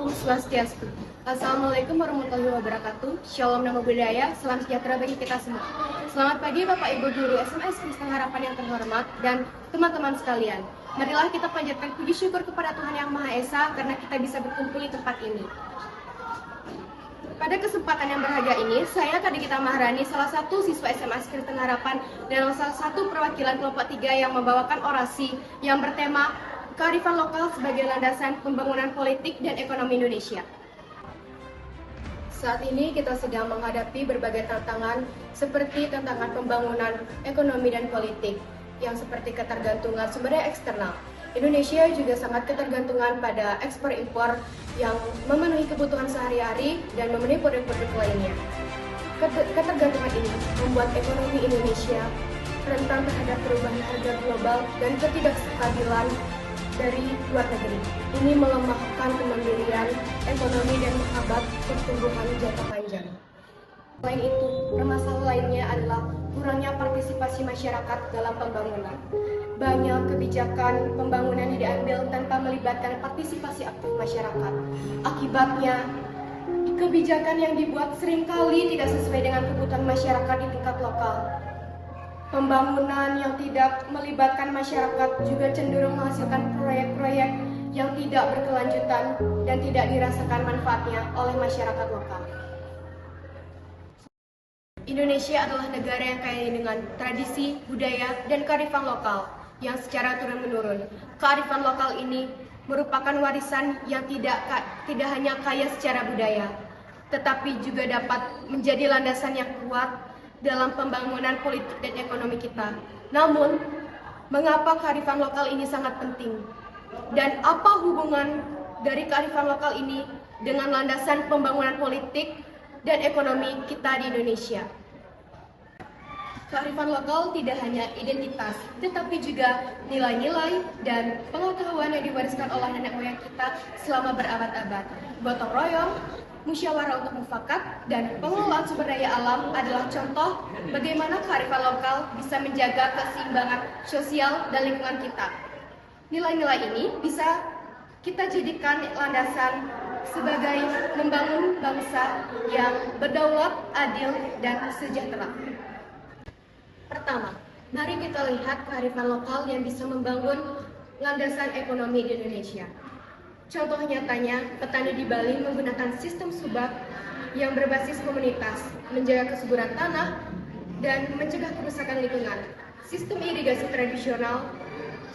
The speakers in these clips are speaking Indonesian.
Om Swastiastu. Assalamualaikum warahmatullahi wabarakatuh. Shalom nama budaya, salam sejahtera bagi kita semua. Selamat pagi Bapak Ibu Guru SMS Kristen Harapan yang terhormat dan teman-teman sekalian. Marilah kita panjatkan puji syukur kepada Tuhan Yang Maha Esa karena kita bisa berkumpul di tempat ini. Pada kesempatan yang berharga ini, saya Kadikita Maharani, salah satu siswa SMS Kristen Harapan dan salah satu perwakilan kelompok 3 yang membawakan orasi yang bertema kearifan lokal sebagai landasan pembangunan politik dan ekonomi Indonesia. Saat ini kita sedang menghadapi berbagai tantangan seperti tantangan pembangunan ekonomi dan politik yang seperti ketergantungan sumber daya eksternal. Indonesia juga sangat ketergantungan pada ekspor impor yang memenuhi kebutuhan sehari-hari dan memenuhi produk-produk lainnya. Ketergantungan ini membuat ekonomi Indonesia rentan terhadap perubahan harga global dan ketidakstabilan dari luar negeri. Ini melemahkan kemandirian ekonomi dan menghambat pertumbuhan jangka panjang. Selain itu, permasalahan lainnya adalah kurangnya partisipasi masyarakat dalam pembangunan. Banyak kebijakan pembangunan yang diambil tanpa melibatkan partisipasi aktif masyarakat. Akibatnya, kebijakan yang dibuat seringkali tidak sesuai dengan kebutuhan masyarakat di tingkat lokal. Pembangunan yang tidak melibatkan masyarakat juga cenderung menghasilkan proyek-proyek yang tidak berkelanjutan dan tidak dirasakan manfaatnya oleh masyarakat lokal. Indonesia adalah negara yang kaya dengan tradisi, budaya, dan kearifan lokal yang secara turun-menurun. Kearifan lokal ini merupakan warisan yang tidak hanya kaya secara budaya, tetapi juga dapat menjadi landasan yang kuat dalam pembangunan politik dan ekonomi kita. Namun, mengapa kearifan lokal ini sangat penting? Dan apa hubungan dari kearifan lokal ini dengan landasan pembangunan politik dan ekonomi kita di Indonesia? Kearifan lokal tidak hanya identitas, tetapi juga nilai-nilai dan pengetahuan yang diwariskan oleh nenek moyang kita selama berabad-abad. Gotong royong, musyawarah untuk mufakat, dan pengelolaan sumber daya alam adalah contoh bagaimana kearifan lokal bisa menjaga keseimbangan sosial dan lingkungan kita. Nilai-nilai ini bisa kita jadikan landasan sebagai membangun bangsa yang berdaulat, adil, dan sejahtera. Pertama, mari kita lihat kearifan lokal yang bisa membangun landasan ekonomi di Indonesia. Contoh nyatanya, petani di Bali menggunakan sistem subak yang berbasis komunitas, menjaga kesuburan tanah, dan mencegah kerusakan lingkungan. Sistem irigasi tradisional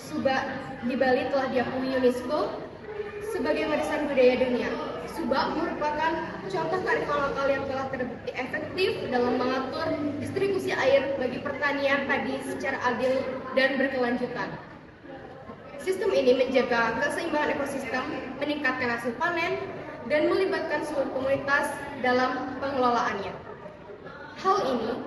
subak di Bali telah diakui UNESCO sebagai warisan budaya dunia. Subak merupakan contoh kearifan lokal yang telah terbukti efektif dalam mengatur distribusi air bagi pertanian padi secara adil dan berkelanjutan. Sistem ini menjaga keseimbangan ekosistem, meningkatkan hasil panen, dan melibatkan seluruh komunitas dalam pengelolaannya. Hal ini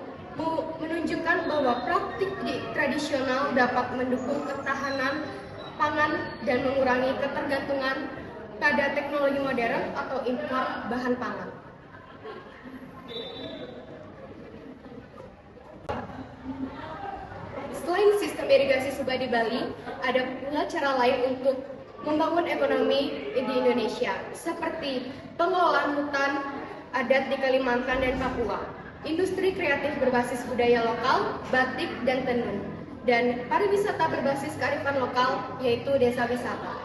menunjukkan bahwa praktik tradisional dapat mendukung ketahanan pangan dan mengurangi ketergantungan pada teknologi modern atau impor bahan pangan. Selain sistem irigasi subak di Bali, ada pula cara lain untuk membangun ekonomi di Indonesia, seperti pengelolaan hutan adat di Kalimantan dan Papua, industri kreatif berbasis budaya lokal, batik, dan tenun, dan pariwisata berbasis kearifan lokal, yaitu desa wisata.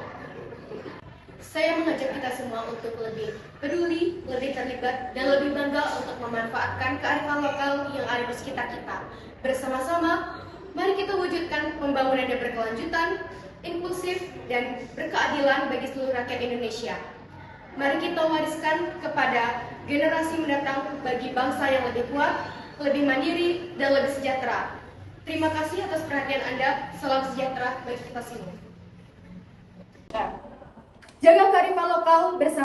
Saya mengajak kita semua untuk lebih peduli, lebih terlibat, dan lebih bangga untuk memanfaatkan kearifan lokal yang ada di sekitar kita. Bersama-sama, mari kita wujudkan pembangunan yang berkelanjutan, inklusif, dan berkeadilan bagi seluruh rakyat Indonesia. Mari kita wariskan kepada generasi mendatang bagi bangsa yang lebih kuat, lebih mandiri, dan lebih sejahtera. Terima kasih atas perhatian Anda. Salam sejahtera bagi kita semua. Jaga kearifan lokal bersama.